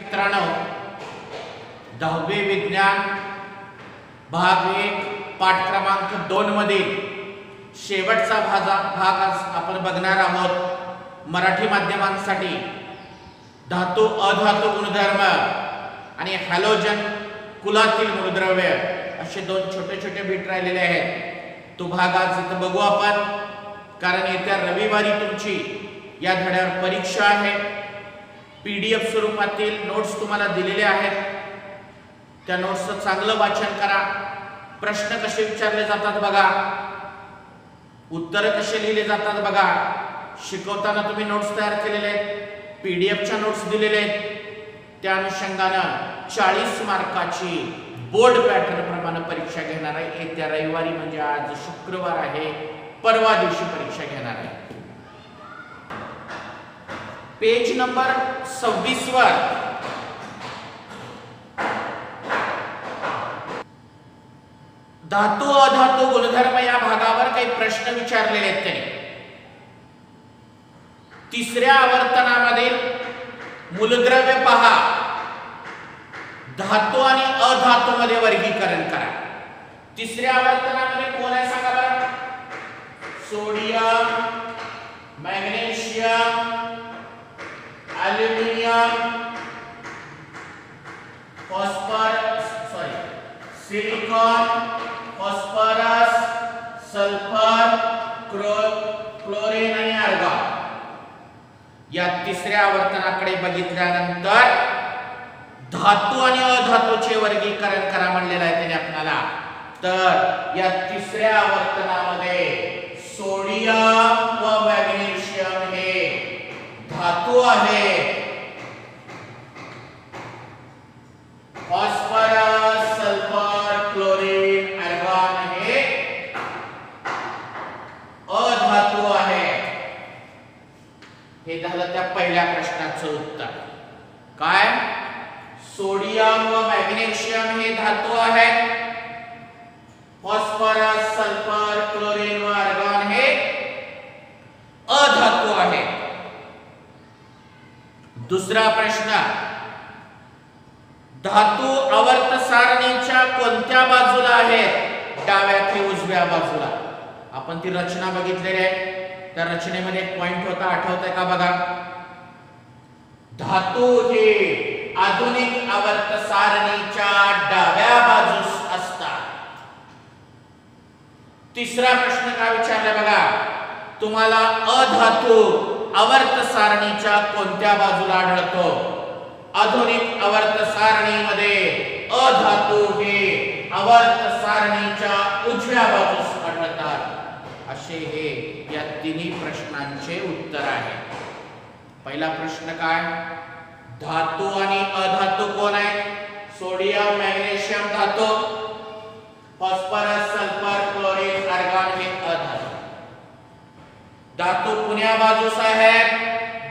मित्रांनो, 10वे विज्ञान भाग 1 पाठ क्रमांक 2 मधील शेवटचा भाग आज आपण बघणार आहोत। मराठी माध्यमांसाठी धातू अधातू गुणधर्म आणि हॅलोजन कुलातील मूलद्रव्य असे दोन छोटे छोटे बीट राहिलेले आहेत। तो भाग आज इथे बघू आपण, कारण येत्या रविवारी तुमची या धड्यावर परीक्षा आहे। PDF स्वरूपातील नोट्स तुम्हाला दिलेले आहेत, त्या नोट्सचं चांगलं वाचन करा। प्रश्न कसे विचारले जातात बघा, उत्तर कसे लिहिले जातात बघा। शिकवताना तुम्ही नोट्स तयार केलेले आहेत, PDFच्या नोट्स दिलेले आहेत। त्या अनुषंगाने 40 मार्काची बोर्ड पॅटर्न प्रमाणे परीक्षा घेणार आहे। येत्या रविवारी म्हणजे आज शुक्रवार आहे, परवा दिवशी परीक्षा घेणार आहे। पेज नंबर 26 वर धातू अधातू गुणधर्म या भागावर काही प्रश्न विचारलेले आहेत त्यांनी। तिसऱ्या आवर्तनामध्ये मूलद्रव्य पहा, धातू आणि अधातू मध्ये वर्गीकरण करा। तिसऱ्या आवर्तनामध्ये कोण आहे सांगा बरं? Sodium, magnesium, aluminium, silicon, phosphorus, sulphur, chlorine आणि आर्गॉन। या तिसऱ्या आवर्तनाकडे बघितल्यानंतर धातू आणि अधातूचे वर्गीकरण करा म्हणलेलं आहे त्याने आपल्याला। तर या तिसऱ्या आवर्तनामध्ये सोडियम व मॅग्नेशियम हे धातू आहे, फॉस्फरस, सल्फर, क्लोरीन, आर्गॉन हे अधातू आहे। हे झालं त्या पहिल्या प्रश्नाचं उत्तर। काय? सोडियम व मॅग्नेशियम हे धातू आहेत, फॉस्फरस, सल्फर, क्लोरीन व आर्गॉन हे अधातू आहे। दुसरा प्रश्न, धातू आवर्त सारणीच्या कोणत्या बाजूला आहेत? डाव्या की उजव्या बाजूला? आपण ती रचना बघितलेली आहे, त्या रचनेमध्ये एक पॉइंट होता, आठवतंय का बघा? धातू हे आधुनिक आवर्त सारणीच्या डाव्या बाजूस असतात। तिसरा प्रश्न काय विचारला बघा, तुम्हाला अधातू आवर्त सारणीच्या कोणत्या बाजूला आढळतो? आधुनिक आवर्त सारणीमध्ये अधातू हे आवर्त सारणीच्या उजव्या बाजूस आढळतात। असे हे या तिन्ही प्रश्नांचे उत्तर आहे। पहिला प्रश्न काय? धातू आणि अधातू कोण आहे? सोडियम, मॅग्नेशियम धातू, फॉस्फरस, सल्फर, क्लोरीन, आर्गॉन हे अधातू। धातू कोण्या बाजूस आहेत?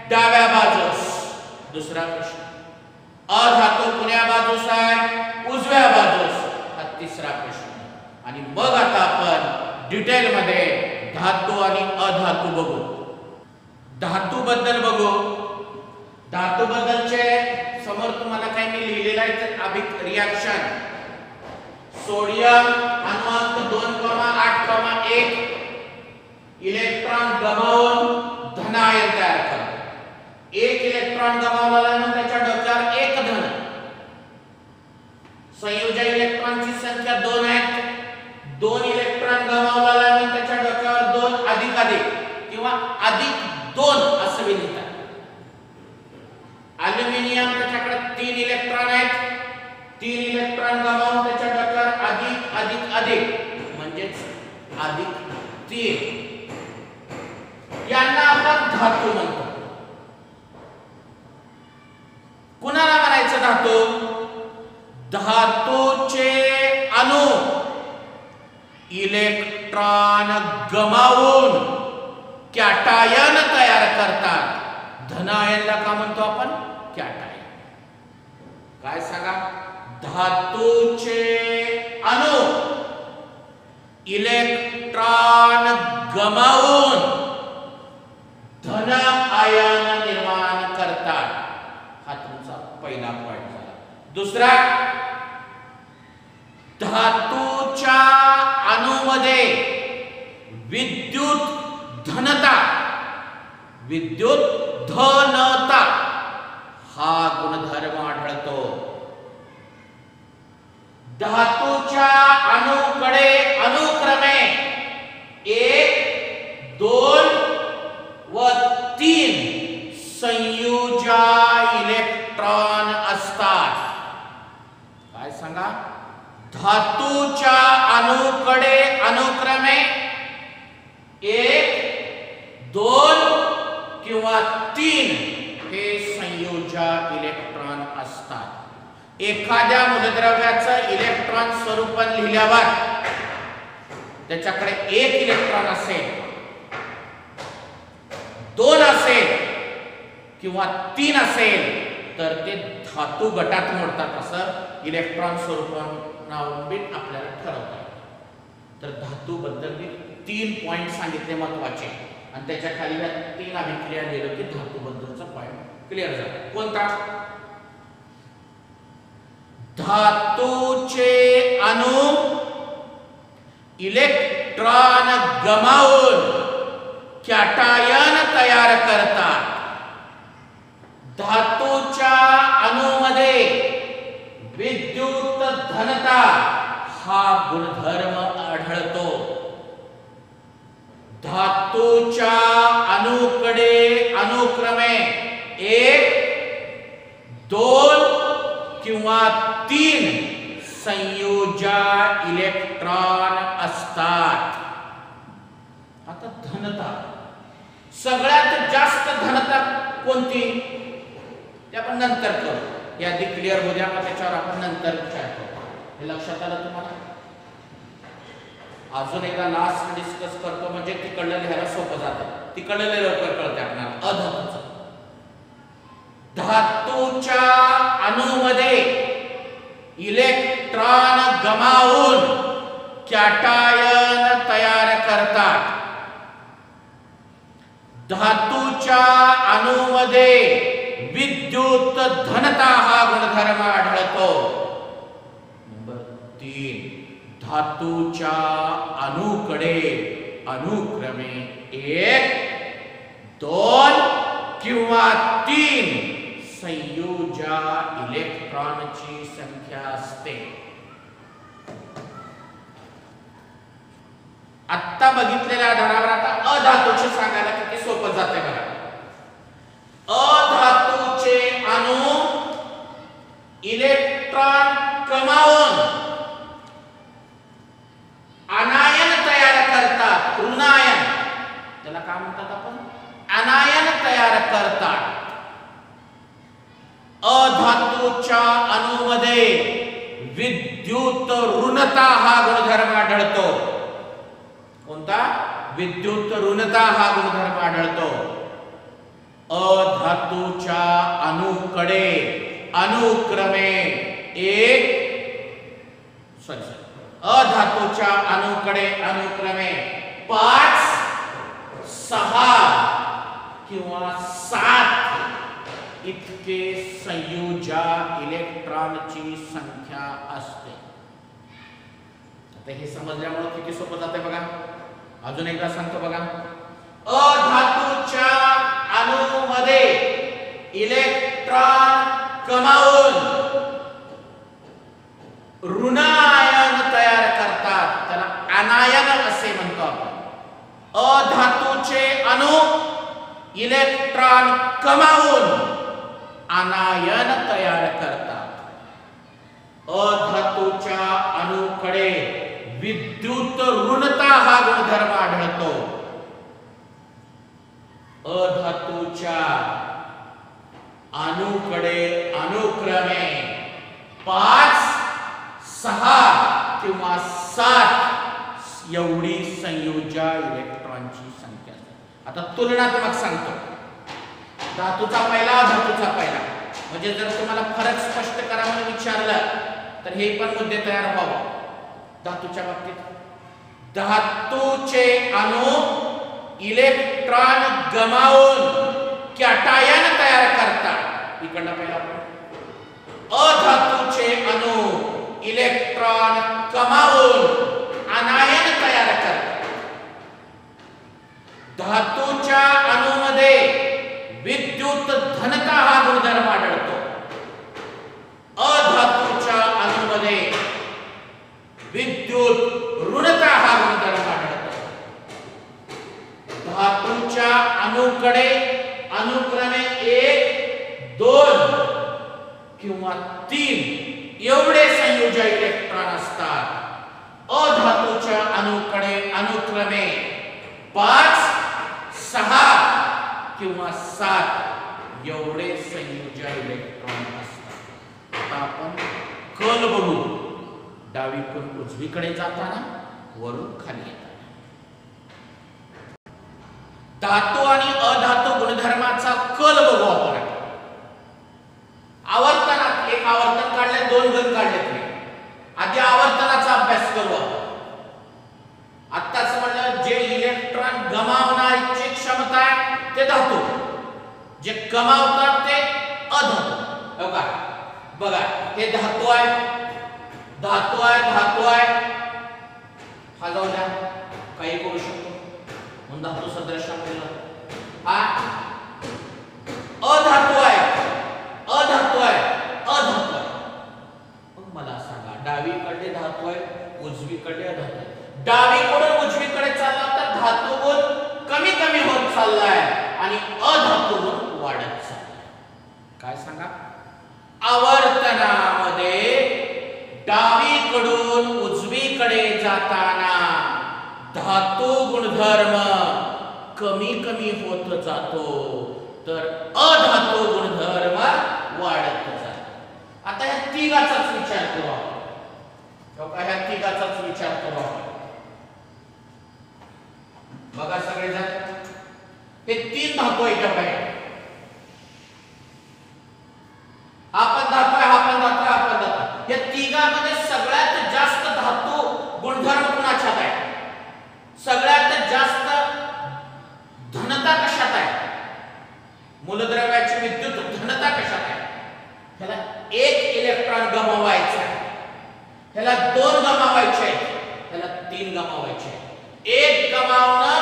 डाव्या बाजूस। दुसरा प्रश्न, अधातू कोण्या बाजूस आहे? उजव्या बाजूस। हा तिसरा प्रश्न। आणि मग आता आपण डिटेल मध्ये धातू आणि अधातू बघू। धातू बद्दल बघू। धातू बद्दलचे समोर तुम्हाला काही मी लिहिलेलं आहे, अभिक रिएक्शन। सोडियम अणुअंक 2,8,1 इलेक्ट्रॉन गमावून धन आयन तयार करतो। एक इलेक्ट्रॉन गमावल्यानंतर त्याच्या डोक्यावर एक धन। संयोजक इलेक्ट्रॉनची संख्या 2 आहे, 2 इलेक्ट्रॉन गमावल्यानंतर त्याच्या डोक्यावर 2 अधिक अधिक किंवा अधिक 2 असं लिहितात। ॲल्युमिनियम त्याच्याकडे 3 इलेक्ट्रॉन आहेत, 3 इलेक्ट्रॉन गमावून त्याच्या डोक्यावर अधिक अधिक अधिक म्हणजेच अधिक 3। यांना आपण धातू म्हणतो। कुणाला म्हणायचं धातू? धातूचे अणु इलेक्ट्रॉन गमावून कॅटायन तयार करतात। धन आयनला का म्हणतो आपण? कॅटायन। काय सांगा? धातूचे अणु इलेक्ट्रॉन गमावून धन आयन निर्माण करतात। हा तुमचा पहिला पॉइंट झाला. दुसरा, धातूच्या अणूमध्ये विद्युत धनता हा गुणधर्म आढळतो. धातूच्या अणूकडे अनुक्रमे 1, 2 व 3 संयुजा इलेक्ट्रॉन असतात. काय सांगा? धातूच्या अणूकडे अनुक्रमे 1, 2 किंवा 3 हे संयोजा इलेक्ट्रॉन असतात. एखाद्या मूलद्रव्याचं इलेक्ट्रॉन स्वरूपन लिहिल्यावर त्याच्याकडे 1 इलेक्ट्रॉन असेल, 2 असेल किंवा 3 असेल तर ते धातू गटात मोडतात, असं इलेक्ट्रॉन स्वरूपावरून आपल्याला ठरवता येतं. तर धातू बद्दल 3 पॉइंट सांगितले महत्वाचे आणि त्याच्या खाली या 3 अभिक्रिया लिहिलं की धातू बद्दलचा पॉइंट क्लिअर झाला. कोणता? धातूचे अणू इलेक्ट्रॉन गमावून कॅटायन तयार करतात. धातूच्या अणूमध्ये विद्युत धनता हा गुणधर्म आढळतो. धातूच्या अणूकडे अनुक्रमे 1, 2 किंवा 3 संयोजा इलेक्ट्रॉन असतात. आता धनता, सगळ्यात जास्त धनता कोणती ते आपण नंतर करू. यादी क्लिअर होऊ द्या, मग त्याच्यावर आपण नंतर विचार करू. हे लक्षात आलं तुम्हाला? अजून एकदा लास्ट डिस्कस करतो म्हणजे तिकडलं लिहायला सोपं जातं. तिकडलं लवकर कळते आपल्याला. अधातूचं, धातूच्या अणूमध्ये इलेक्ट्रॉन गमावून कॅटायन तयार करतात. धातूच्या अणूमध्ये विद्युत धनता हा गुणधर्म आढळतो. नंबर 3, धातूच्या अणूकडे अनुक्रमे 1, 2 किंवा 3 संयोजा इलेक्ट्रॉनची संख्या असते. आत्ता बघितलेल्या आधारावर आता अधातूचे सांगायला किती सोपं जाते बघा. अधातूचे अणू इलेक्ट्रॉन गमावून अनायन तयार करतात. ऋणायन, त्याला काय म्हणतात आपण? अनायन तयार करतात. अधातूच्या अणूमध्ये विद्युत ऋणता हा गुणधर्म आढळतो. कोणता? विद्युत ऋणता हा गुणधर्म आढळतो. अधातूच्या अणूकडे अनुक्रमे 1 अधातूच्या अणूकडे अनुक्रमे 5, 6 किंवा 7 इतके संयोजा इलेक्ट्रॉनची संख्या असते. आता हे समजल्यामुळे किती सोपं जाते बघा. अजून एकदा सांगतो बघा. अधातूच्या अणूमध्ये इलेक्ट्रॉन गमावून ऋणायन तयार करतात, त्याला अनायन असे म्हणतो आपण. अधातूचे अणू इलेक्ट्रॉन गमावून अनायन तयार करतात. अधातूच्या अणूकडे विद्युत ऋणता हा गुणधर्म आढळतो. अधातूच्या अणूकडे अनुक्रमे 5, 6 किंवा 7 एवढी संयोजा इलेक्ट्रॉनची संख्या असते. आता तुलनात्मक सांगतो. धातूचा पहिला, धातूचा पहिला, म्हणजे जर तुम्हाला फरक स्पष्ट करा म्हणून विचारलं तर हे पण मुद्दे तयार व्हावं. धातूच्या बाबतीत धातूचे अणू इलेक्ट्रॉन गमावून कॅटायन तयार करतात. इकडला पहिला धातूच्या अणूमध्ये विद्युत धनता हा गुणधर्म आढळतो. अधातूच्या अणूमध्ये विद्युत ऋणता हा गुणधर्म आढळतो. धातूच्या अणूकडे अनुक्रमे 1, 2 किंवा 3 एवढे संयोजी इलेक्ट्रॉन असतात. अधातूच्या अणूकडे अनुक्रमे 5, 6 किंवा 7 एवढे संयोजी इलेक्ट्रॉन असतात. आता आपण कल बघू. डावीकडून उजवीकडे जाताना वरून खाली येताना. धातू आणि अधातू गुणधर्माचा कल बघू आपण. आवर्तनात एक आवर्तन काढले, 2 गण काढले. आधी आवर्तनाचा अभ्यास करू आपण. आत्ताच म्हणलं जे इलेक्ट्रॉन गमावण्याची क्षमता आहे ते धातू, जे गमावतात ते अधातू. बघा हे धातू आहे, धातू आहे, धातू आहे. हा जाऊ द्या, काही करू शकतो म्हणून धातू सदृश हा अधातू आहे, अधातू आहे, अधातू आहे. मग मला सांगा, डावीकडे धातू आहे, उजवीकडे अधातू आहे. डावीकडून उजवीकडे चालला तर धातू गुण कमी कमी होत चाललाय आणि अधातू गुण वाढत चाललाय. काय सांगा? आवर्तनामध्ये डावीकडून उजवीकडे जाताना धातू गुणधर्म कमी कमी होत जातो, तर अधातू गुणधर्म वाढत जातो. आता ह्या तिघाचाच विचार करू आपण. ह्या तिघाचाच विचार करू आपण. बघा सगळेजण, हे 3 धातू आहेत. आपण धातू आहे, आपण धातू आहे, आपण धातू. या तिघांमध्ये सगळ्यात जास्त धातू गुणधर्म कुणाच्यात आहे? सगळ्यात जास्त धनता कशात आहे? मूलद्रव्याची विद्युत धनता कशात आहे? ह्याला 1 इलेक्ट्रॉन गमावायचा आहे, ह्याला 2 गमावायचे आहेत, ह्याला 3 गमावायचे आहेत. 1 गमावणं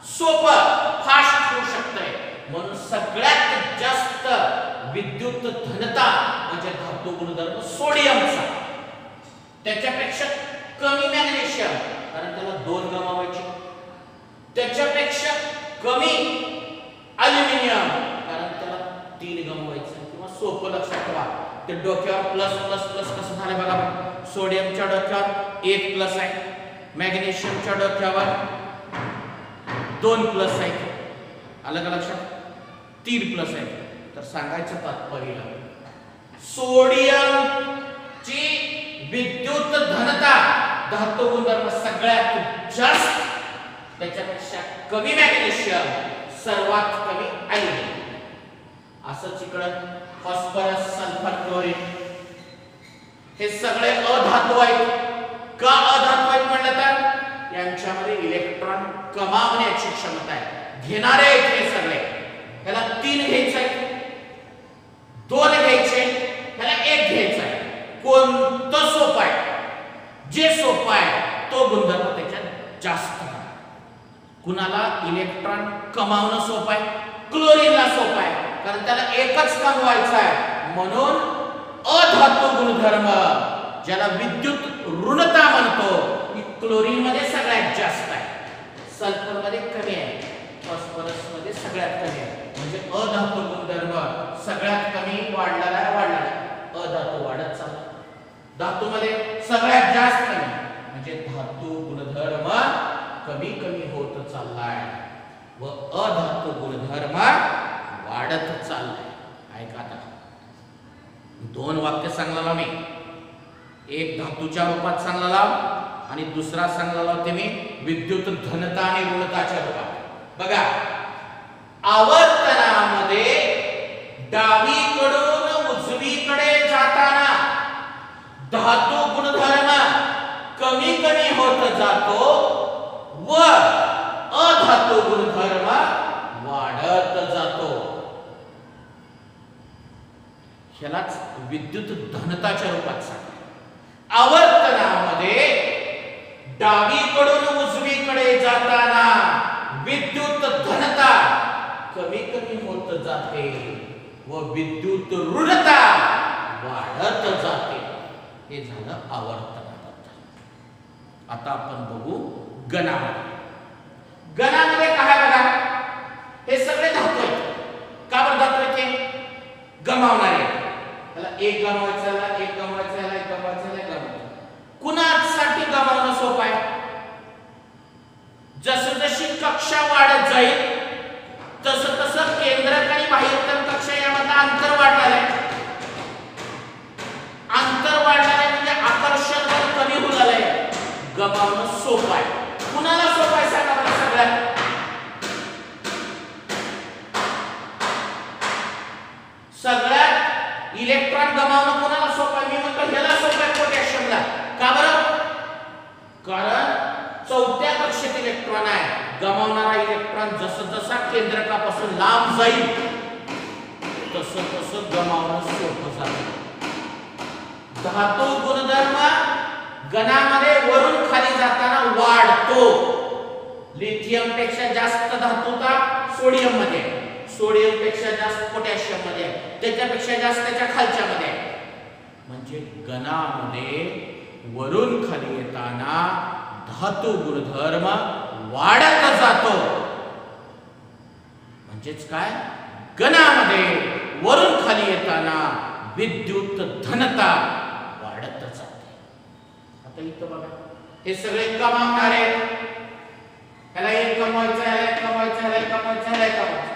सोपं, फास्ट होऊ शकतंय. म्हणून सगळ्यात जास्त विद्युत धनता म्हणजे धातू गुणधर्म सोडियमचा. त्याच्यापेक्षा कमी मॅग्नेशियम, कारण त्याला 2 गमावायचे. त्याच्यापेक्षा कमी अल्युमिनियम, कारण त्याला 3 गमवायचे. किंवा सोपं लक्षात ठेवा, ते डोक्यावर प्लस प्लस प्लस कसं झालं बघा. सोडियमच्या डोक्यावर 1 प्लस आहे, मॅग्नेशियमच्या डोक्यावर 2 प्लस आहे. अलग लक्षात 3 प्लस आहे. तर सांगायचं तात्पर्य, सोडियमची विद्युत धनता धातू गुणधर्म सगळ्यात जास्त, त्याच्यापेक्षा कमी मॅग्नेशियम, सर्वात कमी अल्युमिनियम. असंच इकडं फॉस्फरस, सल्फर, क्लोरीन हे सगळे अधातू आहेत. का अधातू आहेत म्हणलं तर यांच्यामध्ये इलेक्ट्रॉन कमावण्याची क्षमता आहे. घेणारे आहेत हे सगळे. ह्याला 3 घ्यायचं आहे, 2 घ्यायचे, ह्याला 1 घ्यायचा आहे. कोणतं सोपं आहे? जे सोपं आहे तो गुणधर्म त्याच्यात जास्त आहे. कुणाला इलेक्ट्रॉन कमावणं सोपं आहे? क्लोरीनला सोपं आहे, कारण त्याला 1च कमवायचा आहे. म्हणून अधातू गुणधर्म ज्याला विद्युत ऋणता म्हणतो, ही क्लोरीन मध्ये सगळ्यात जास्त आहे, सल्फर मध्ये कमी आहे, फॉस्फरस मध्ये सगळ्यात कमी आहे. म्हणजे अधातू गुणधर्म सगळ्यात कमी वाढलेला आहे. अधातू वाढत चालला. धातू मध्ये सगळ्यात जास्त कमी म्हणजे धातू गुणधर्म कमी कमी होत चाललाय व अधातू गुणधर्म वाढत चाललाय. ऐका आता 2 वाक्य सांगला मी. एक धातूच्या रूपात सांगला आणि दुसरा सांगला ते मी विद्युत धनता आणि ऋणताच्या रूपात. बघा, आवर्तनामध्ये डावीकडून उजवीकडे जाताना धातू गुणधर्म कमी कमी होत जातो व अधातू गुणधर्म वाढत जातो. ह्यालाच विद्युत धनताच्या रूपात सांगतात. आवर्तनामध्ये डावीकडून उजवीकडे जाताना विद्युत कमी होत जाते व विद्युत ऋणता वाढत जाते. हे झालं आवर्तनाबद्दल. आता आपण बघू गणामध्ये. गणामध्ये काय बघा, हे सगळे धातू आहेत. का बरं धातू आहेत? ते गमावणारे. त्याला एक गमावायचा, एक गमावायचा, एक गमावायचा, एक गमावायचा. कुणासाठी गमावणं सोपं आहे? जसं जशी कक्षा वाढत जाईल तसं तसं केंद्रक आणि बाह्यतम कक्षा यामधलं अंतर वाढणार आहे. अंतर वाढणार आहे म्हणजे आकर्षण बल कमी होणार आहे. गमावणं सोपं आहे. कुणाला सोपं आहे सांगा मला सगळ्यात? सगळ्यात इलेक्ट्रॉन गमावणं कोणाला सोपं आहे? मी म्हणतो ह्याला सोपं आहे, पोटॅशियमला. का बरं? कारण चौथ्या कक्षेत इलेक्ट्रॉन आहे. गमावणारा इलेक्ट्रॉन जसं जसा केंद्रकापासून लांब जाईल तसं तसं गमावणं सोपं जातं. धातू गुणधर्म गणामध्ये वरून खाली जाताना वाढतो. लिथियम पेक्षा जास्त धातुता सोडियम मध्ये, सोडियम पेक्षा जास्त पोटॅशियम मध्ये, त्याच्यापेक्षा जास्त त्याच्या खालच्या मध्ये. म्हणजे गणामध्ये वरून खाली येताना धातू गुणधर्म वाढत जातो. म्हणजेच काय? गणामध्ये वरून खाली येताना विद्युत धनता वाढत जाते. आता इथं बघा, हे सगळे कमावणार आहेत. ह्याला एक कमवायचं, ह्याला एक कमवायचं, ह्याला एक कमवायचं, ह्याला एक कमवायचं.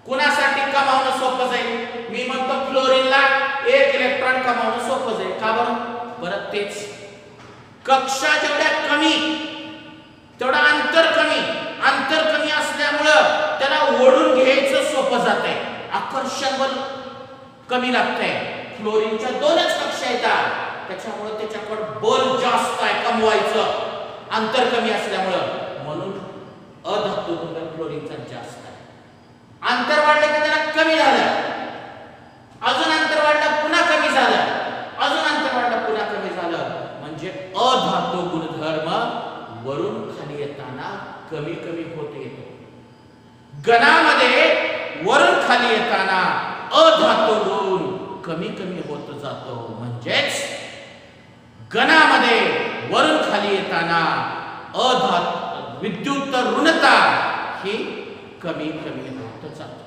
कुणासाठी कमावणं सोपं जाईल? मी म्हणतो फ्लोरीनला एक इलेक्ट्रॉन कमावणं सोपं जाईल. का बरं? परत तेच, कक्षा जेवढ्या कमी तेवढा अंतर कमी. अंतर कमी असल्यामुळं त्याला ओढून घ्यायचं सोपं जात आहे. आकर्षण बल कमी लागतंय. फ्लोरीनच्या दोनच कक्षा येतात, त्याच्यामुळे त्याच्याकडे बल जास्त आहे कमवायचं, अंतर कमी असल्यामुळं. म्हणून अधातू गुणधर्म फ्लोरीनचा जास्त आहे. अंतर वाढलं की त्याला कमी झालं, अजून अंतर वाढलं पुन्हा कमी झालं, अजून अंतर वाढलं पुन्हा कमी झालं. म्हणजे अधातू गुणधर्म वरून खाली येताना कमी कमी होत येतो. गणामध्ये वरून खाली येताना अधातू गुण कमी कमी होत जातो. म्हणजेच गणामध्ये वरून खाली येताना विद्युत ऋणता ही कमी कमी होत जाते.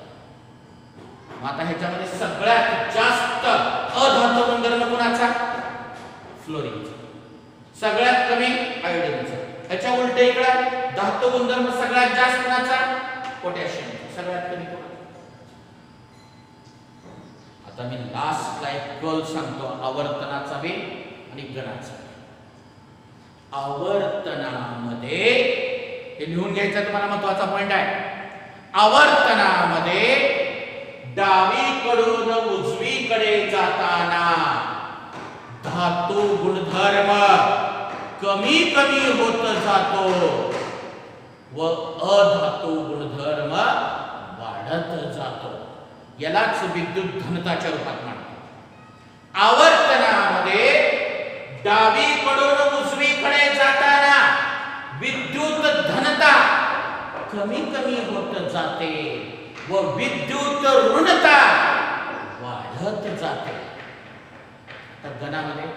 आता ह्याच्यामध्ये सगळ्यात जास्त अधातू गुणधर्म कोणाचा? फ्लोरीनचा. सगळ्यात कमी आयोडीनचा. ह्याच्या उलट इकडे धातू गुणधर्म सगळ्यात जास्त कोणाचा? पोटॅशियमचा. सगळ्यात कमी कोणाचा? आता मी लास्टला एक कल सांगतो, आवर्तनाचा वेग आणि गणाचा. आवर्तनामध्ये हे लिहून घ्यायचं तुम्हाला महत्त्वाचा पॉइंट आहे. आवर्तनामध्ये डावीकडून उजवीकडे जाताना धातू गुणधर्म कमी कमी होत जातो व अधातू गुणधर्म वाढत जातो. यालाच विद्युत धनताच्या रूपात म्हणतात. आवर्तनामध्ये डावीकडून उजवीकडे जाताना विद्युत धनता कमी कमी होत जाते व विद्युत ऋणता वाढत जाते. तर गणामध्ये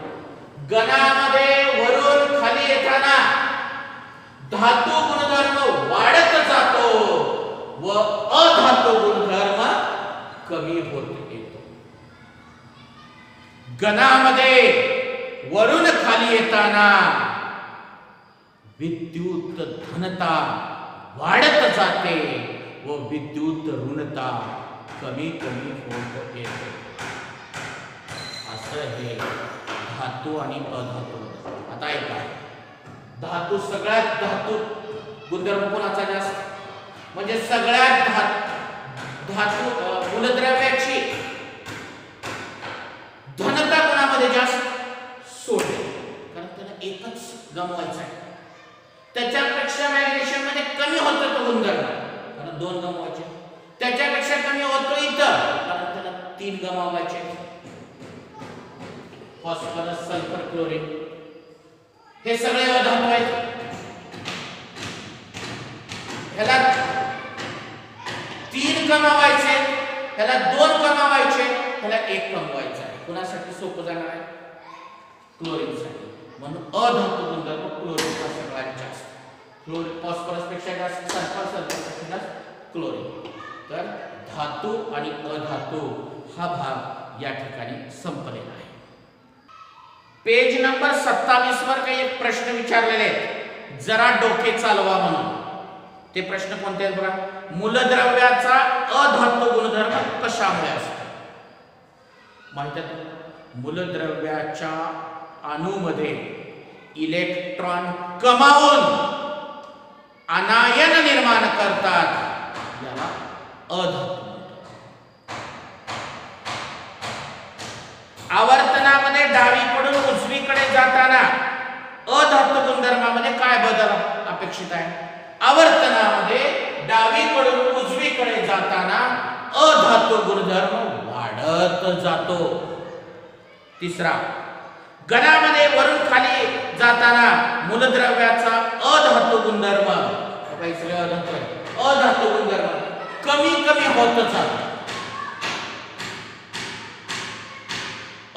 वरून खाली येताना धातू गुणधर्म वाढत जातो व अधातू गुणधर्म कमी होत येतो. गणामध्ये वरून खाली येताना विद्युत धनता वाढत जाते व विद्युत ऋणता कमी कमी होत येते. असं हे धातू आणि अधातू. आता ऐका, धातू सगळ्यात धातू गुणधर्म कोणाचा जास्त? म्हणजे सगळ्यात धातू मूलद्रव्याची धनता कोणामध्ये जास्त? सोडियम. कारण त्याला एकच गमवायचा आहे. त्याच्यापेक्षा मॅग्नेशियम मध्ये कमी होतो तो गुणधर्म, कारण दोन गमवायचे. त्याच्यापेक्षा कमी होतो इथं, कारण त्याला तीन गमवायचे. फॉस्फरस, सल्फर, क्लोरीन हे सगळे अधातू आहेत. ह्याला तीन कमावायचे, ह्याला 2 कमावायचे, ह्याला 1 कमवायचा आहे. कुणासाठी सोपं जाणार आहे? क्लोरीनसाठी. म्हणून अधातू गुणधर्म क्लोरीनचा सगळ्यात जास्त. फॉस्फरस पेक्षा जास्त सल्फर, सल्फरपेक्षा जास्त क्लोरीन. तर धातू आणि अधातू हा भाग या ठिकाणी संपलेला आहे. पेज नंबर 27 वर काही एक प्रश्न विचारलेले आहेत, जरा डोके चालवा म्हणून. ते प्रश्न कोणते आहेत बघा. मूलद्रव्याचा अधातू गुणधर्म कशामुळे असतो? माहिती आहे तुम्हाला? मूलद्रव्याच्या अणूमध्ये इलेक्ट्रॉन कमावून अनायन निर्माण करतात, याला अधातू म्हणतात. आवर्तनामध्ये डावीकडून उजवीकडे जाताना अधातू गुणधर्मामध्ये काय बदल अपेक्षित आहे? आवर्तनामध्ये डावीकडून उजवीकडे जाताना अधातू गुणधर्म वाढत जातो. तिसरा, गणामध्ये वरून खाली जाताना मूलद्रव्याचा अधातू गुणधर्म अधातू गुणधर्म कमी कमी होत जातो.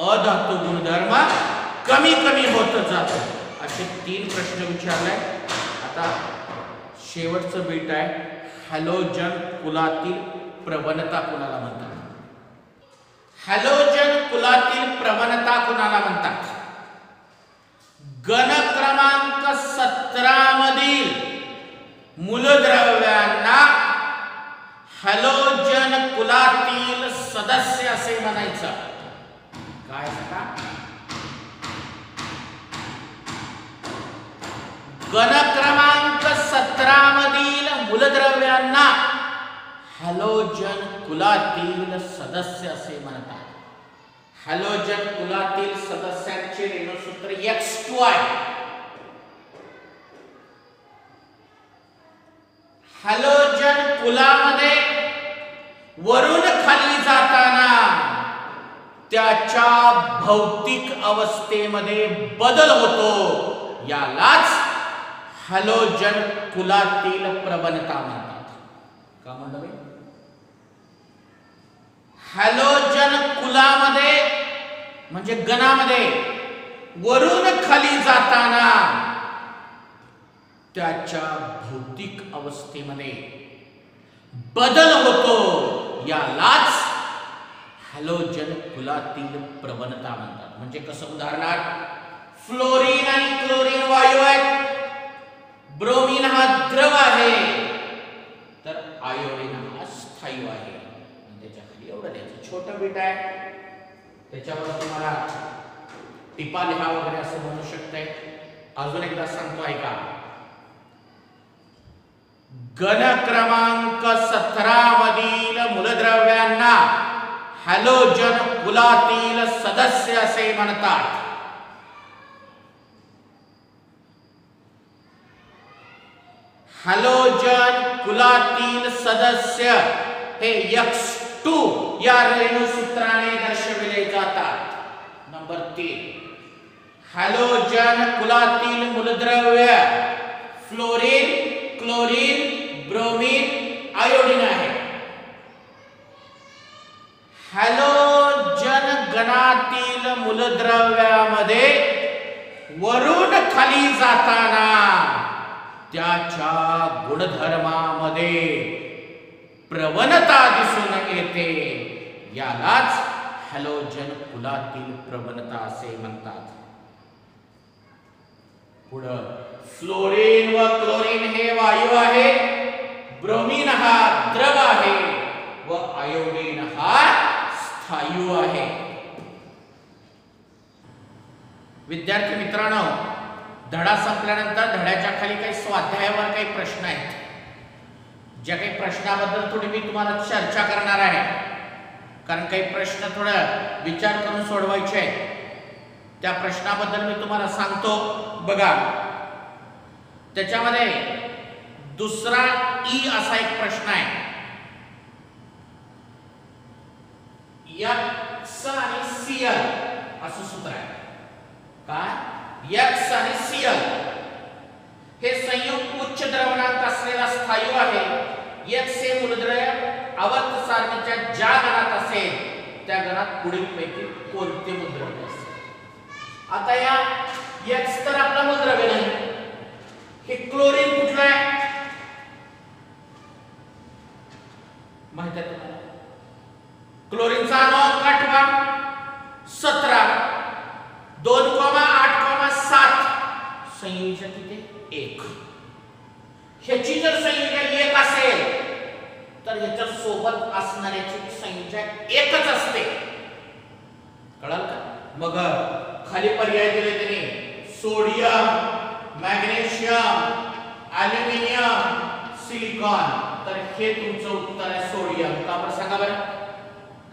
अधातू गुणधर्म कमी कमी होत जातो. असे 3 प्रश्न विचारले. आता शेवटचं बीट आहे, हॅलोजन कुलातील प्रवणता कुणाला म्हणतात? हॅलोजन कुलातील प्रवणता कुणाला म्हणतात? गण क्रमांक 17 मधील मूलद्रव्यांना हॅलोजन कुलातील सदस्य असे म्हणायचं. काय सांगा? गण क्रमांक 17 मधील मूलद्रव्यांना हॅलोजन कुलातील सदस्य असे म्हणतात. हॅलोजन कुलातील सदस्यांचे रेणुसूत्र X2 आहे. हॅलोजन कुलामध्ये वरून खाली जाताना त्याच्या भौतिक अवस्थेमध्ये बदल होतो, यालाच हॅलोजन कुलातील प्रवणता म्हणतात. का म्हणलं? हॅलोजन कुलामध्ये म्हणजे गणामध्ये वरून खाली जाताना त्याच्या भौतिक अवस्थेमध्ये बदल होतो, यालाच हॅलोजन कुलातील प्रवणता म्हणतात. म्हणजे कसं? उदाहरणार्थ, फ्लोरीन आणि क्लोरीन वायू आहेत, ब्रोमीन हा द्रव आहे, तर आयोडीन हा स्थायू आहे. त्याच्याखाली एवढं द्यायचं. छोटं बीट आहे, त्याच्यावर तुम्हाला टिपा लिहा वगैरे असं म्हणू शकताय. अजून एकदा सांगतो ऐका. गण क्रमांक 17 मधील मूलद्रव्यांना हॅलोजन कुलातील सदस्य असे म्हणतात. हॅलोजन कुलातील सदस्य हे X2 या रेणुसूत्राने दर्शविले जातात. नंबर 3, हॅलोजन कुलातील मूलद्रव्य फ्लोरीन, क्लोरीन, ब्रोमीन, आयोडीन आहे. हॅलोजन गणातील मूलद्रव्यामध्ये वरून खाली जाताना त्याच्या गुणधर्मामध्ये प्रवणता दिसून येते, यालाच हॅलोजन कुलातील प्रवणता असे म्हणतात. पुढे फ्लोरीन व क्लोरीन हे वायू आहे, ब्रोमीन हा द्रव आहे व आयोडीन हा स्थायू आहे. विद्यार्थी मित्रांनो, धडा संपल्यानंतर धड्याच्या खाली काही स्वाध्यायावर काही प्रश्न आहेत. ज्या काही प्रश्नाबद्दल थोडी मी तुम्हाला चर्चा करणार आहे, कारण काही प्रश्न थोडा विचार करून सोडवायचे आहेत. त्या प्रश्नाबद्दल मी तुम्हाला सांगतो. बघा, त्याच्यामध्ये दुसरा ई असा एक प्रश्न आहे. X आणि Cl असं सूत्र आहे. काय? X आणि Cl हे संयुक्त उच्च द्रवणांक असलेला स्थायू आहे X हे मूलद्रव्य आवर्त सारणीच्या ज्या गणात असेल त्या गणात पुढील पैकी कोणते मूलद्रव्य असेल? आता या X तर आपला मूलद्रव्य नाही, हे क्लोरीन कुठलं आहे माहिती आहे तुम्हाला? क्लोरीनचा क्रमांक आठवा 17 2,8,7 संयोजक किती 1. ह्याची जर संयोजक 1 असेल तर ह्याच्या सोबत असणाऱ्याची संयोजक 1च असते. कळलं का? मग खाली पर्याय दिले त्यांनी सोडियम, मॅग्नेशियम, ॲल्युमिनियम, सिलिकॉन. तर हे तुमचं उत्तर आहे सोडियम. का बरं सांगा बरं?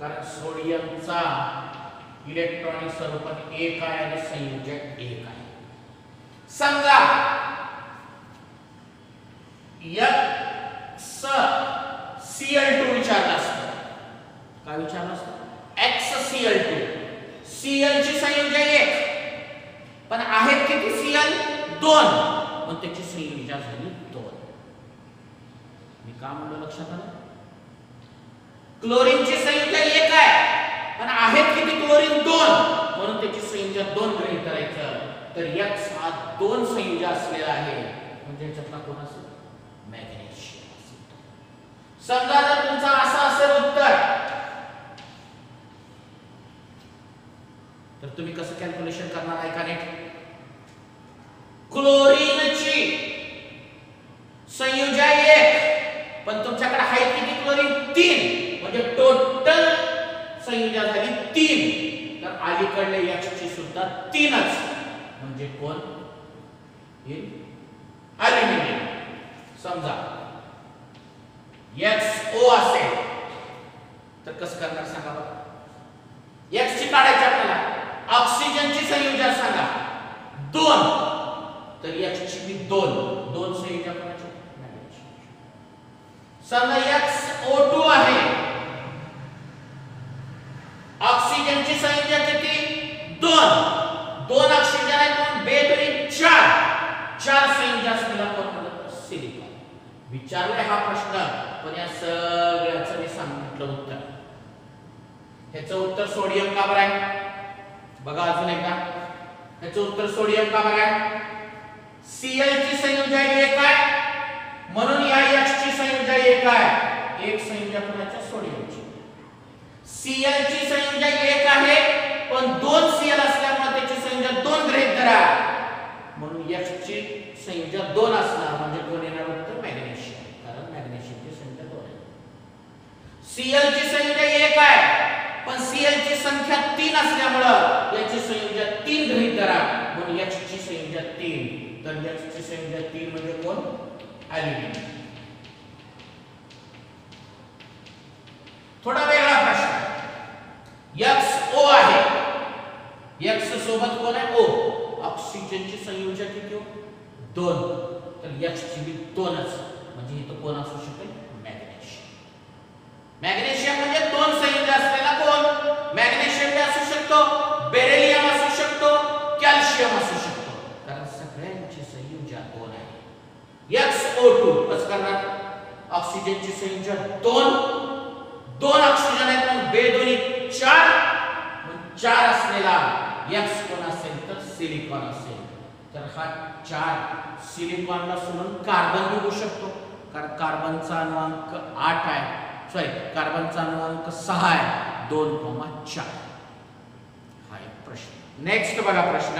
कारण सोडियमचा इलेक्ट्रॉनिक स्वरूपात 1 आहे आणि संयोजक 1 आहे. समजा XCl2 विचारलं असतं. काय विचारलं असतं? XCl2. Cl ची संयोजक 1 पण आहेत किती Cl 2 मग त्याची संयोजक झाली 2. मी का म्हणलं लक्षात आलं? क्लोरीनची संयोजक 1 आहे पण आहेत किती क्लोरीन 2 म्हणून त्याची संयोजक 2 गृहीत करायचं. तर X हा 2 संयोजक असलेला आहे म्हणजे याच्यातला कोण असेल? मॅग्नेशियम असेल. समजा जर तुमचा असं असेल उत्तर तर तुम्ही कसं कॅल्क्युलेशन करणार आहे का नीट? क्लोरीनची संयोजक 1 पण तुमच्याकडे आहे किती क्लोरीन 3 म्हणजे टोटल संयोजक झाली 3. तर अलीकडले X ची सुद्धा 3च म्हणजे कोण? ॲल्युमिनियम. समजा XO असेल तर कसं करणार सांगा बघा? X ची काढायची आपल्याला. ऑक्सिजनची संयोजक सांगा 2 तर X ची मी 2 संयोजक कोणाचे? समजा XO2 आहे. ऑक्सिजनची संयोजक किती 2 ऑक्सिजन आहे म्हणून 4 संयोजक असलेला कोण म्हणतात? सिलिकॉन. विचारले हा प्रश्न पण या सगळ्याचं मी सांगितलं उत्तर. ह्याचं उत्तर सोडियम का बरं आहे? बघा अजून एकदा. ह्याचं उत्तर सोडियम का बरं आहे? Cl ची संयोजक 1 आहे म्हणून या X ची संयोजक 1 आहे. एक संयोजक कोणाच्या? सोडियमची. Cl ची संयोजक 1 आहे पण 2 Cl असल्यामुळे त्याची संयोजक 2 गृहीत धरा म्हणून X ची संयोजक 2 असणार म्हणजे कोण येणार उत्तर? मॅग्नेशियम. कारण मॅग्नेशियमची संयोजक 2 आहे. Cl ची संयोजक 1 आहे पण Cl ची संख्या 3 असल्यामुळे याची संयोजक 3 गृहीत धरा म्हणून X ची संयोजक 3. तर X ची संयोजक 3 म्हणजे कोण? ॲल्युमिनियम. थोडा वेगळा प्रश्न. XO आहे. X सोबत कोण आहे? O. ऑक्सिजनची संयोजक किती? 2 तर X ची भी 2च म्हणजे इथं कोण असू शकेल? मॅग्नेशियम. मॅग्नेशियम म्हणजे 2 संयोजक असलेला कोण? मॅग्नेशियम भी असू शकतो, बेरिलियम असू शकतो, कॅल्शियम असू शकतो कारण सगळ्यांची संयोजक 2 आहे. XO2 कसं करणार? ऑक्सिजनची संयोजक 2 ऑक्सिजन आहेत म्हणून 4 असलेला X कोण असेल तर सिलिकॉन असेल. तर हा 4 सिलिकॉनला सोडून कार्बन निघू शकतो कारण कार्बनचा अनुक्रमांक 8 आहे. सॉरी कार्बनचा अनुक्रमांक 6 आहे 2,4. हा एक प्रश्न. नेक्स्ट बघा प्रश्न.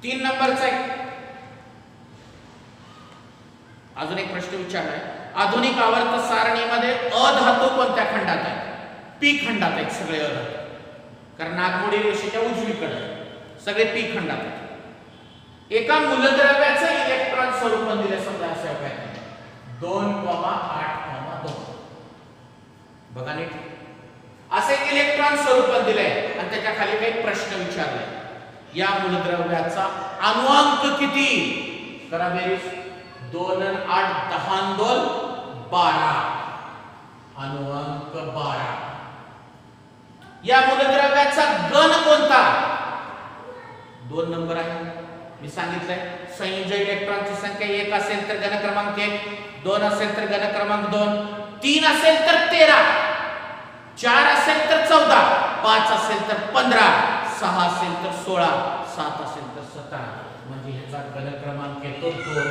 तीन नंबरचा अजून एक प्रश्न विचारलाय. आधुनिक आवर्त सारणीमध्ये अधातू कोणत्या खंडात आहेत? पी खंडात आहेत सगळे अधातू कारण नागमोडी रेषेच्या उजवीकडे सगळे पी खंडात आहेत. एका मूलद्रव्याचं इलेक्ट्रॉन स्वरूप दिले समजा अशा प्रकारे 2,8,2 बघा नीट. असे इलेक्ट्रॉन स्वरूपात दिले आणि त्याच्या खाली काही प्रश्न विचारले. या मूलद्रव्याचा अणुअंक किती? करा बेरीज. 2 आणि 8 10 आणि 2 12 अणुअंक 12. या मूलद्रव्याचा गण कोणता? 2 नंबर आहे. मी सांगितलंय संयोजक इलेक्ट्रॉनची संख्या 1 असेल तर घन क्रमांक 1, 2 असेल तर घन क्रमांक 2, 3 असेल तर 13, 4 असेल तर 14, 5 असेल तर 15, 6 असेल तर 16, 7 असेल तर 17. म्हणजे ह्याचा घन क्रमांक येतो 2.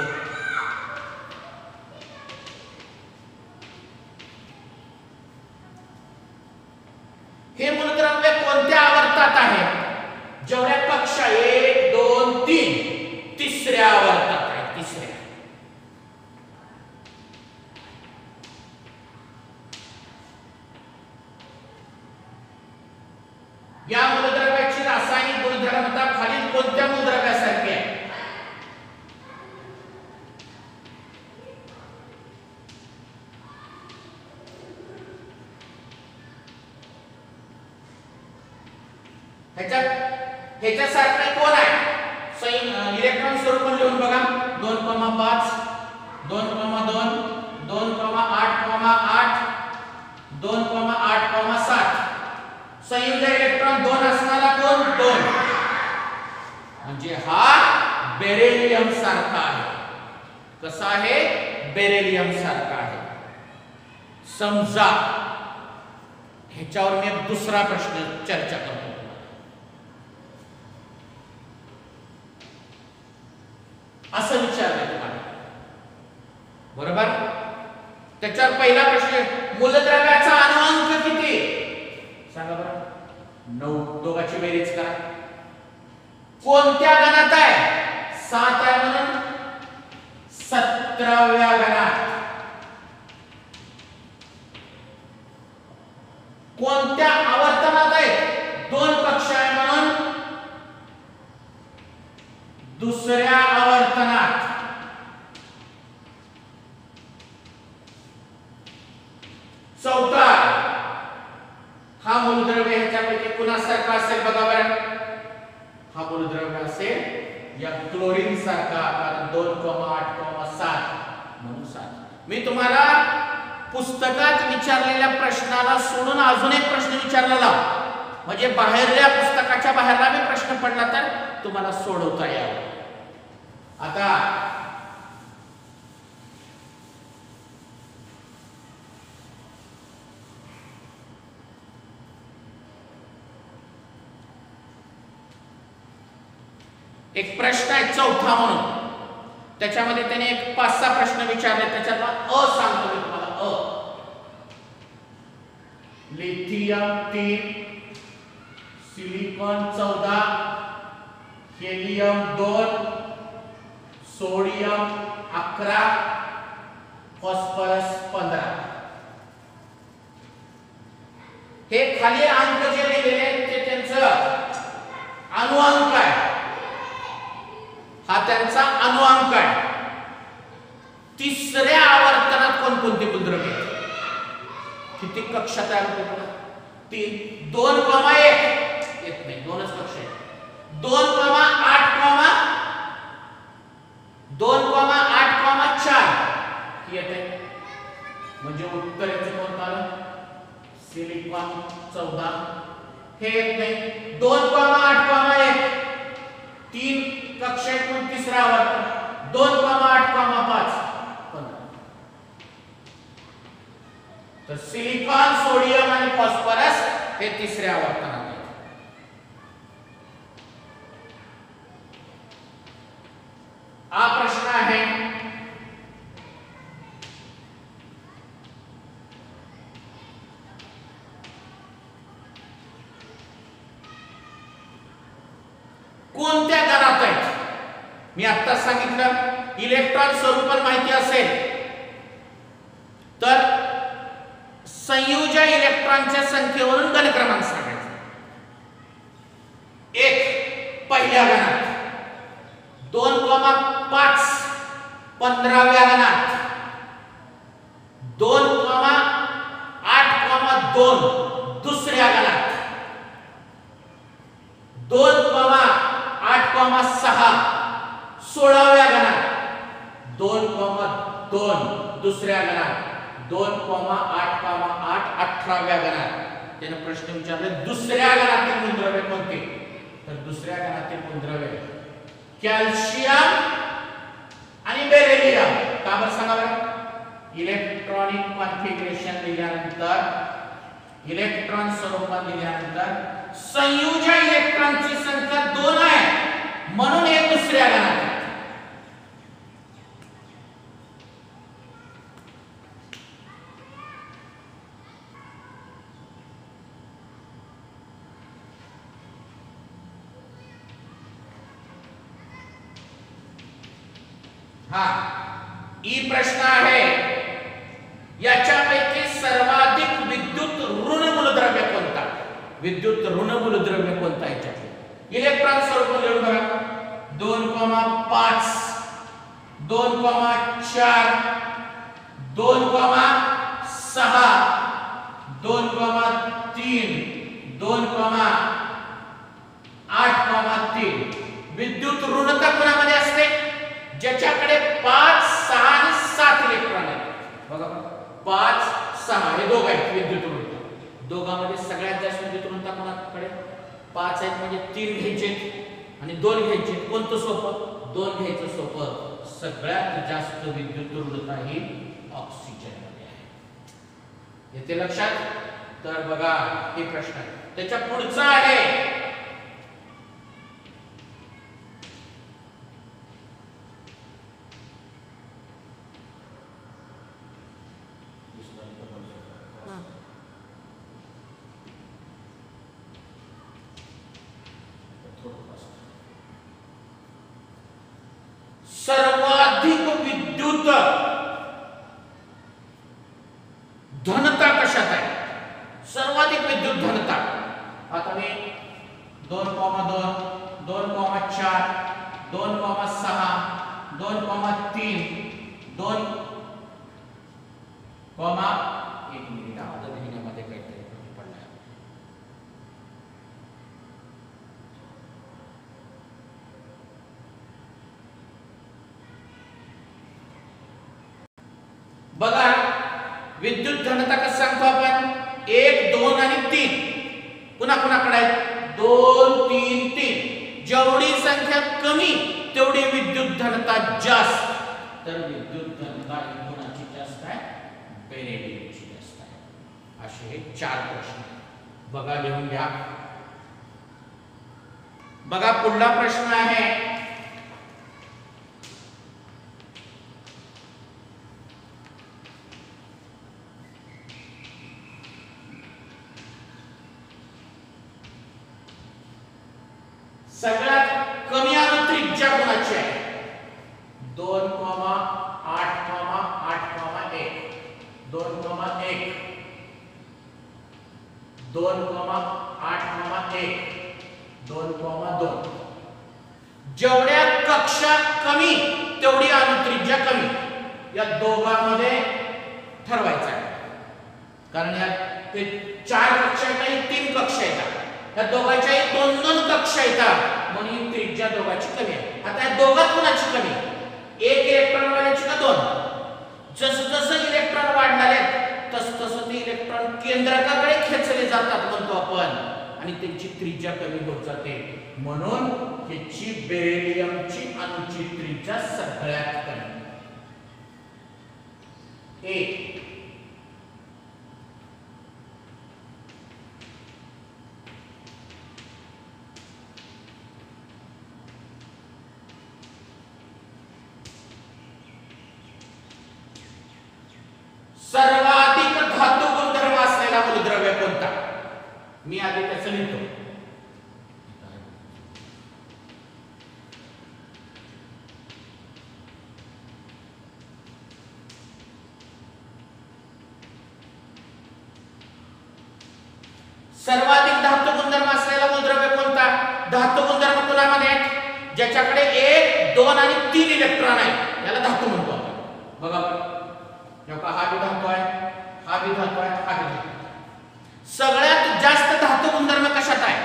हे मूलद्रव्य कोणत्या आवर्तात आहे? जेवढ्या कक्षा 1, 2, 3 तिसऱ्या आवर्तात आहे. तिसऱ्या. या मूलद्रव्याची रासायनिक गुणधर्मता खालील कोणत्या मूलद्रव्यासारखी आहे? ह्याच्यासारखे कोण आहे? इलेक्ट्रॉन स्वरूप लिहून बघा. 2,5, 2,2, 2,8,8, 2,8,7. संयुक्त इलेक्ट्रॉन 2 असणारा कोण? 2. म्हणजे हा बेरिलियम सारखा आहे. कसा आहे? बेरिलियम सारखा आहे. समजा ह्याच्यावर मी एक दुसरा प्रश्न चर्चा करतो. असं विचारलं तुम्हाला, बरोबर? त्याच्यावर पहिला प्रश्न, मूलद्रव्याचा अणुअंक किती? सांगा बरं. 9. दोघांची बेरीज करा. कोणत्या गणात आहे? 7 आहे म्हणून 17व्या गणात. कोणत्या आवर्तनात आहे? 2 कक्षा आहे म्हणून दुसऱ्या आवर्तनात. चौथा, हा मूलद्रव्य ह्याच्यापैकी कुणासारखा असेल बघा बरं. हा मूलद्रव्य असेल या क्लोरीन सारखा, कारण 2,8,7 म्हणून 7. मी तुम्हाला पुस्तकात विचारलेल्या प्रश्नाला सोडून अजून एक प्रश्न विचारलेला, म्हणजे बाहेरल्या पुस्तकाच्या बाहेरला मी प्रश्न पडला तर तुम्हाला सोडवता यावा. आता एक प्रश्न आहे चौथा म्हणून, त्याच्यामध्ये त्याने एक 5-6 प्रश्न विचारले. त्याच्यातला अ सांगतो मी तुम्हाला. Lithium 3, silicon 14, helium 2, sodium 11, phosphorus 15. हे खाली अंक जे लिहिलेले आहेत ते त्यांचं अणुअंक आहे. हा त्यांचा अणुअंक आहे. तिसऱ्या आवर्तनात कोणकोणती मूलद्रव्ये आहेत? किती कक्षा तयार होते? 3. 2,1 येत नाही, 2च कक्षा आहेत. 2,8,4 येते. म्हणजे उत्तर याचं कोणतं आलं? सिलिकॉन 14. हे येत नाही. 2,8,1 3 कक्षेत म्हणून तिसरा आवर्तन. 2,8,5 तर सिलिकॉन, सोडियम आणि फॉस्फरस हे तिसऱ्या आवर्तनात आहेत. हा प्रश्न आहे. कोणत्या गणात आहेत? मी आता सांगितलं इलेक्ट्रॉन स्वरूपात माहिती असेल तर संयोजक इलेक्ट्रॉनच्या संख्येवरून घन क्रमांक सांगायचा. 1 पहिल्या गणात, 2,5 15व्या गणात, 2,8,2 दुसऱ्या गणात, 2,8,6 16व्या गणात, 2,2 दुसऱ्या गणात, 2,8,8 18व्या गणात, त्याने प्रश्न विचारले दुसऱ्या गणातील मूलद्रव्य कोणते? तर दुसऱ्या गणातील मूलद्रव्य कॅल्शियम आणि बेरिलियम. का बरं सांगा बरं? इलेक्ट्रॉनिक कॉन्फिगरेशन दिल्यानंतर, इलेक्ट्रॉन स्वरूपात दिल्यानंतर संयोजी इलेक्ट्रॉनची संख्या 2 आहे म्हणून हे दुसऱ्या गणात. हा ई प्रश्न आहे, याच्यापैकी सर्वाधिक विद्युत ऋण मूलद्रव्य कोणता? विद्युत ऋण मूलद्रव्य कोणता याच्यात? इलेक्ट्रॉन स्वरूप लिहून बघा. 2,5 2,4 2,6 2,3 2,8,3. विद्युत ऋणता कोणामध्ये असते? ज्याच्याकडे 5, 6 आणि 7 इलेक्ट्रॉन आहेत. बघा 5, 6 हे दोघं आहेत विद्युत ऋणता. दोघांमध्ये सगळ्यात जास्त विद्युत ऋणता कोणाकडे? 5 आहेत म्हणजे 3 घ्यायचे आणि 2 घ्यायचे. कोणतं सोपं? 2 घ्यायचं सोपं. सगळ्यात जास्त विद्युत ऋणता ही ऑक्सिजन मध्ये आहे. येते लक्षात? तर बघा हे प्रश्न आहे. त्याच्या पुढचा आहे सर्वाधिक विद्युत धनता कशात आहे? सर्वाधिक विद्युत धनता. आता मी 2,2 2,4 2,6 2,3 2,1 मिनिट आवाज घेण्यामध्ये काहीतरी पडलाय. बघा विद्युत घनता कसं सांगतो आपण? 1 2 आणि 3. पुन्हा कुणाकडे आहे? 2 3 3. जेवढी संख्या कमी तेवढी विद्युत घनता जास्त. तर विद्युत घनता कोणाची जास्त आहे? बेरिलियमची जास्त आहे. असे हे 4 प्रश्न बघा, लिहून घ्या. बघा पुढला प्रश्न आहे सगळ्यात कमी अणु त्रिज्या कोणाची आहे? 2,8,8,1 2,1 2,8,1 2,2. जेवढ्या कक्षा कमी तेवढी अणु त्रिज्या कमी. या दोघांमध्ये ठरवायचं आहे. कारण या ते 4 कक्षा आहेत, 3 कक्षा आहेत. या दोघांच्या 2-2 कक्षा येतात म्हणून त्रिज्या दोघांची कमी आहे. आता या दोघात कोणाची कमी? 1 इलेक्ट्रॉन वाढायची का 2? जसं इलेक्ट्रॉन वाढणार आहेत तसं ते इलेक्ट्रॉन केंद्रकाकडे खेचले जातात म्हणतो आपण आणि त्यांची त्रिज्या कमी होत जाते. म्हणून ह्याची बेरिलियमची अणुची त्रिज्या सगळ्यात कमी. 1 सर्वाधिक धातू गुणधर्म असलेला मूलद्रव्य कोणता? मी आधी त्याचं लिहितो. सर्वाधिक धातू गुणधर्म असलेला मूलद्रव्य कोणता? धातू गुणधर्म कोणामध्ये आहेत? ज्याच्याकडे 1 2 आणि 3 इलेक्ट्रॉन आहे याला धातू म्हणतो आपण. बघा हा भी धातू आहे, हा भी धातू आहे, हा भी धातू. सगळ्यात जास्त धातू गुणधर्म कशात आहे?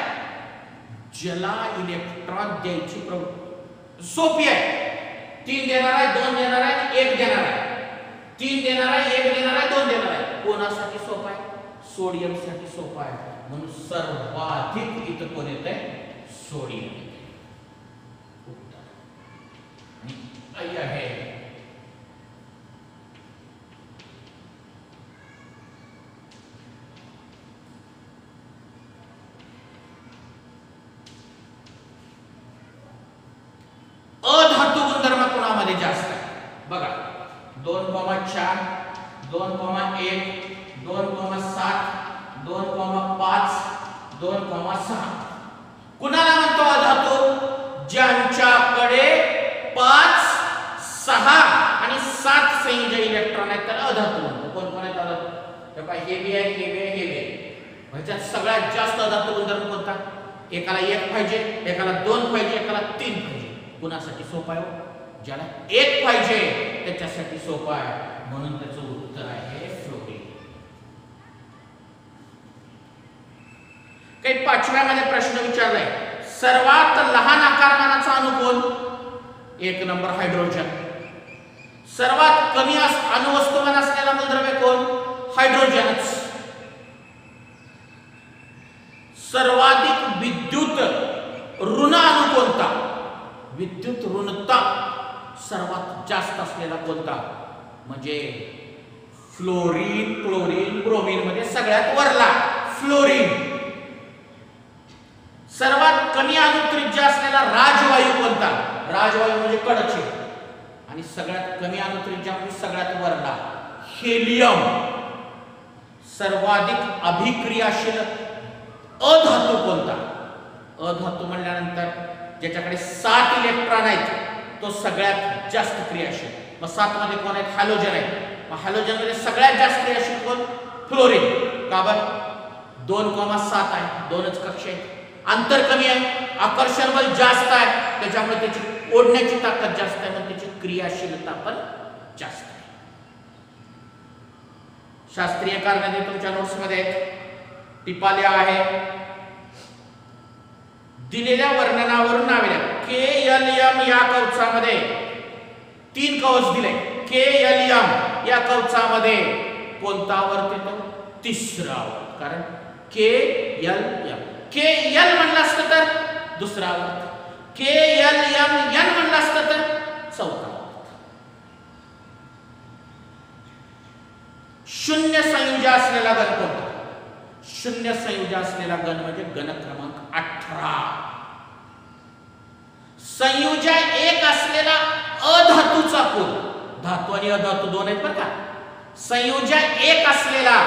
ज्याला इलेक्ट्रॉन द्यायची सोपी आहे. 3 देणार आहे, 2 देणार आहे, 1 देणार आहे. 3 देणार आहे, 1 देणार आहे, 2 देणार आहे. कोणासाठी सोपं आहे? सोडियमसाठी सोपा आहे, म्हणून सर्वाधिक इथं कोण येत आहे? सोडियम. आई आहे अधातू गुणधर्म कोणामध्ये जास्त आहे? बघा 2,4 2,1 2,7 2,5 2,6 कुणाला म्हणतो अधातू? ज्यांच्याकडे 5 6 आणि 7 संयोजी इलेक्ट्रॉन आहेत त्याला अधातू म्हणतो. कोण कोण आहेत अधातू? हे बघा हे बी आहे, हे बी आहे, हे बी आहे. ह्याच्यात सगळ्यात जास्त अधातू गुणधर्म कोणता? एकाला 1 पाहिजे, एकाला 2 पाहिजे, एकाला 3 पाहिजे. कुणासाठी सोपा आहे? ज्याला 1 पाहिजे त्याच्यासाठी सोपा आहे, म्हणून त्याचं उत्तर आहे फ्लोरीन. काही 5व्या मध्ये प्रश्न विचारलाय, सर्वात लहान आकारमानाचा अणु कोण? 1 नंबर हायड्रोजन. सर्वात कमी अणुवस्तुमान असलेला मूलद्रव्य कोण? हायड्रोजनच. सर्वाधिक विद्युत ऋण अणु कोणता? विद्युत ऋणता सर्वात जास्त असलेला कोणता? म्हणजे फ्लोरीन, क्लोरीन, ब्रोमीन मध्ये सगळ्यात वरला फ्लोरीन. सर्वात कमी अणुत्रिज्या असलेला राजवायू कोणता? राजवायू म्हणजे कडचे. आणि सगळ्यात कमी अणुत्रिज्या म्हणजे सगळ्यात वरला हेलियम. सर्वाधिक अभिक्रियाशील अधातू कोणता? अधातू म्हणल्यानंतर ज्याच्याकडे 7 इलेक्ट्रॉन आहेत तो सगळ्यात जास्त क्रियाशील. मग 7 मध्ये कोण आहेत? हॅलोजन आहे. मग हॅलोजन मध्ये सगळ्यात जास्त क्रियाशील कोण? फ्लोरीन. का बरं? 2,7 आहे, 2च कक्षा आहेत. अंतर कमी आहे, आकर्षण बल जास्त आहे, त्याच्यामुळे त्याची ओढण्याची ताकद जास्त आहे, मग त्याची क्रियाशीलता पण जास्त आहे. शास्त्रीय कारणे तुमच्या नोट्स मध्ये टिपाल्या आहे. दिलेल्या वर्णनावरून नावे KLM या कवचामध्ये 3 कवच दिले. KLM या कवचामध्ये कोणता वर्त येतो? तिसरा वर्त. कारण KLM KL म्हणलं असतं तर दुसरा वर्त, KLMN म्हणलं असतं तर चौथा वर्त. शून्य संयोजी असलेला गण कोणता? शून्य संयोजी असलेला गण म्हणजे गण क्रमांक 18. संयोज्या 1 असलेला अधातूचा कुल, धातू आणि अधातू दोन आहेत बरं का. संयोज्या 1 असलेला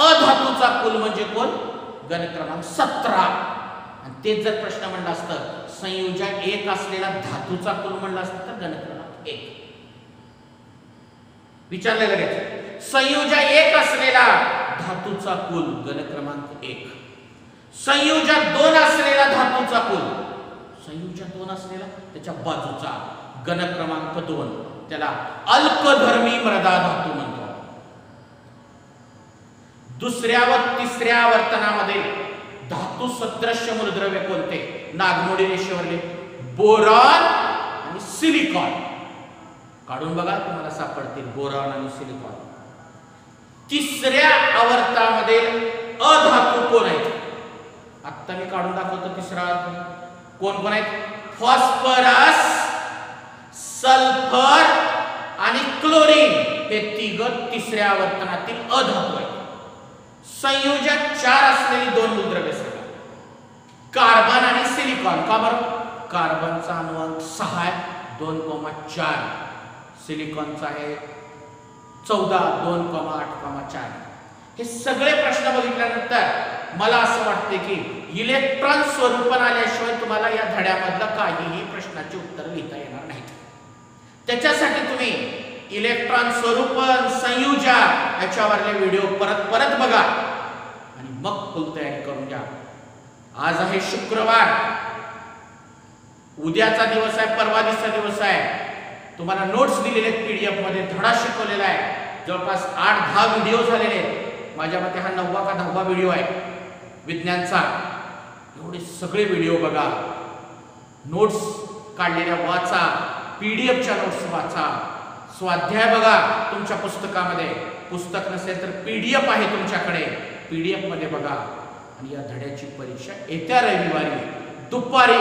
अधातूचा कुल म्हणजे कोण? गण क्रमांक 17. आणि तेच जर प्रश्न म्हणला असतं संयोज्या 1 असलेला धातूचा कुल म्हणला असतं तर गण क्रमांक 1 विचारले लगेच. संयोज्या 1 असलेला धातूचा कुल गण क्रमांक 1. संयोज्या 2 असलेला धातूचा कुल, संयोज्या 2 असलेला त्याच्या बाजूचा गण क्रमांक 2, त्याला अल्कधर्मी मृदा धातू म्हणतो. दुसऱ्या व तिसऱ्या वर्तनामध्ये धातू सदृश्य मूलद्रव्य कोणते? नागमोडी रेषेवरले बोरॉन आणि सिलिकॉन. काढून बघा तुम्हाला सापडतील बोरॉन आणि सिलिकॉन. तिसऱ्या आवर्तामध्ये अधातू कोण आहेत? आता मी काढून दाखवतो तिसरा अर्थ. कोण कोण आहेत? फॉस्फरस, सल्फर आणि क्लोरीन हे तिघ तिसऱ्या आवर्तनातील अधातू आहेत. संयोजक 4 असलेली 2 मूलद्रव्ये सांगा. कार्बन आणि सिलिकॉन. का बरं? कार्बनचा अणुअंक 6 आहे, 2,4. सिलिकॉनचा आहे 14, 2,8,4. हे सगळे प्रश्न बघितल्यानंतर मला असं वाटते की इलेक्ट्रॉन स्वरूपन आल्याशिवाय तुम्हाला या धड्यामधलं काहीही प्रश्नाची उत्तर लिहिता येणार नाहीत. त्याच्यासाठी तुम्ही इलेक्ट्रॉन स्वरूपन, संयोजा याच्यावरले व्हिडिओ परत परत बघा आणि मग फुल तयारी करून घ्या. आज आहे शुक्रवार, उद्याचा दिवस आहे, परवा दिवसाचा दिवस आहे. तुम्हाला नोट्स दिलेले PDF मध्ये धडा शिकवलेला आहे. जवळपास 8-10 व्हिडिओ झालेले आहेत. माझ्या मते हा 9वा का 10वा व्हिडिओ आहे विज्ञानचा. एवढे सगळे व्हिडिओ बघा, नोट्स काढलेल्या वाचा, PDFच्या नोट्स वाचा, स्वाध्याय बघा तुमच्या पुस्तकामध्ये. पुस्तक नसेल तर PDF आहे तुमच्याकडे, PDF मध्ये बघा आणि या धड्याची परीक्षा येत्या रविवारी दुपारी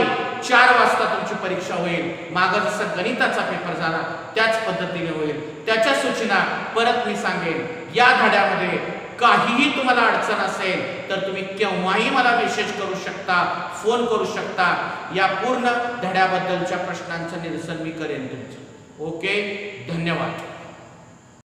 4 वाजता तुमची परीक्षा होईल. मागं जसं गणिताचा पेपर झाला त्याच पद्धतीने होईल. त्याच्या सूचना परत मी सांगेन. या धड्यामध्ये काहीही तुम्हाला अडचण असेल तर तुम्ही केव्हाही मला मेसेज करू शकता, फोन करू शकता. या पूर्ण धड्याबद्दलच्या प्रश्नांचं निरसन मी करेन तुमचं. ओके, धन्यवाद.